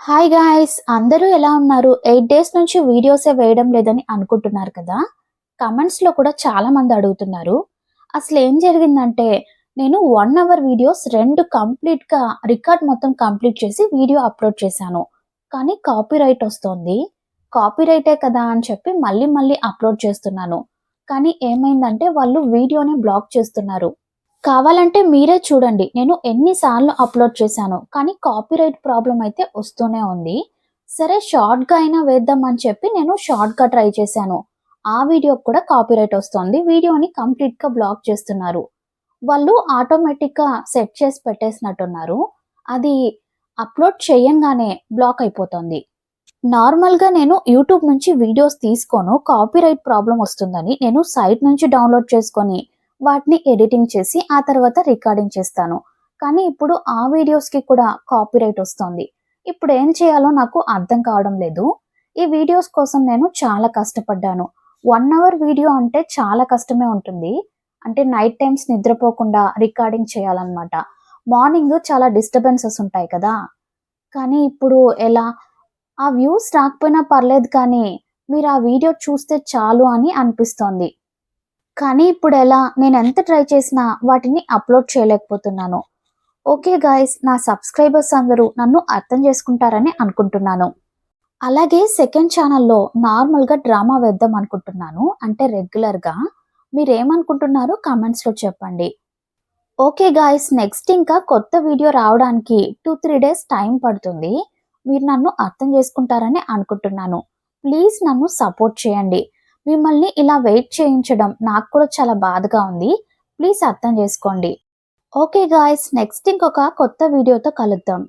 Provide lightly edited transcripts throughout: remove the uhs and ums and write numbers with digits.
Hi guys, అందరూ ఎలా ఉన్నారు? 8 డేస్ నుంచి వీడియోసే వేయడం లేదని అనుకుంటున్నారు కదా! కమెంట్స్‌లో కూడా చాలామంది అడుగుతున్నారు. అసలేం జరిగిందంటే, నేను 1 అవర్ వీడియోస్ 2 కంప్లీట్‌గా రికార్డ్ మొత్తం కంప్లీట్ చేసి వీడియో అప్‌లోడ్ చేశాను. కానీ కాపీరైట్ ఒస్తోంది. కాపీరైటే కదా అని చెప్పి మళ్ళీ మళ్ళీ అప్‌లోడ్ చేస్తున్నాను. కానీ ఏమైందంటే వాళ్ళు వీడియోని బ్లాక్ చేస్తున్నారు. కావాలంటే మీరే చూడండి. నేను ఎన్ని సార్లు అప్‌లోడ్ చేశానో. కానీ కాపీరైట్ ప్రాబ్లమ్ అయితే వస్తూనే ఉంది. సరే షార్ట్‌గా అయినా వేద్దాం అని చెప్పి నేను షార్ట్‌గా ట్రై చేశాను. ఆ వీడియోకి కూడా కాపీరైట్ వస్తోంది. వీడియోని కంప్లీట్‌గా బ్లాక్ చేస్తున్నారు. వాళ్ళు ఆటోమేటిక్‌గా సెట్ చేసి పెట్టేసినట్టున్నారు. అది అప్‌లోడ్ చేయంగానే బ్లాక్ అయిపోతుంది. నార్మల్‌గా నేను యూట్యూబ్ నుంచి వీడియోస్ తీసుకోను. కాపీరైట్ ప్రాబ్లమ్ వస్తుందని నేను సైట్ నుంచి డౌన్‌లోడ్ చేసుకొని, వాటిని ఎడిటింగ్ చేసి, ఆ తర్వాత రికార్డింగ్ చేస్తాను. కానీ ఇప్పుడు ఆ వీడియోస్‌కి కూడా కాపీరైట్ వస్తోంది. ఇప్పుడేం చేయాలో నాకు అర్థం కావడం లేదు. ఈ వీడియోస్ కోసం నేను చాలా కష్టపడ్డాను. 1 అవర్ వీడియో అంటే చాలా కష్టమే ఉంటుంది. అంటే నైట్ టైమ్స్ నిద్రపోకుండా రికార్డింగ్ చేయాలన్నమాట. మార్నింగ్ చాలా డిస్టర్బెన్సెస్ ఉంటాయి కదా! కానీ ఇప్పుడు ఎలా? ఆ వ్యూస్ రాకపోయినా పర్లేదు కానీ, మీరా వీడియో చూస్తే చాలు అని అనిపిస్తోంది. కానీ ఇప్పుడెలా? నేనెంత ట్రై చేసినా వాటిని అప్‌లోడ్ చేయలేకపోతున్నాను. ఓకే గాయ్స్, నా సబ్‌స్క్రైబర్స్ అందరూ నన్ను అర్థం చేసుకుంటారని అనుకుంటున్నాను. అలాగే సెకండ్ ఛానెల్‌లో నార్మల్‌గా డ్రామా వేద్దాం అనుకుంటున్నాను. అంటే రెగ్యులర్‌గా. మీరేమనుకుంటున్నారో కామెంట్స్‌లో చెప్పండి. ఓకే గాయ్స్, నెక్స్ట్ ఇంకా కొత్త వీడియో రావడానికి 2, 3 డేస్ టైం పడుతుంది. మీరు నన్ను అర్థం చేసుకుంటారని అనుకుంటున్నాను. ప్లీజ్ నన్ను సపోర్ట్ చేయండి. మిమ్మల్ని ఇలా వెయిట్ చేయించడం నాకు కూడా చాలా బాధగా ఉంది. ప్లీజ్ అర్థం చేసుకోండి. ఓకే గాయ్స్, నెక్స్ట్ ఇంకొక కొత్త వీడియోతో కలుద్దాం.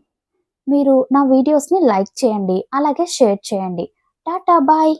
మీరు నా వీడియోస్‌ని లైక్ చేయండి. అలాగే షేర్ చేయండి. టాటా బాయ్.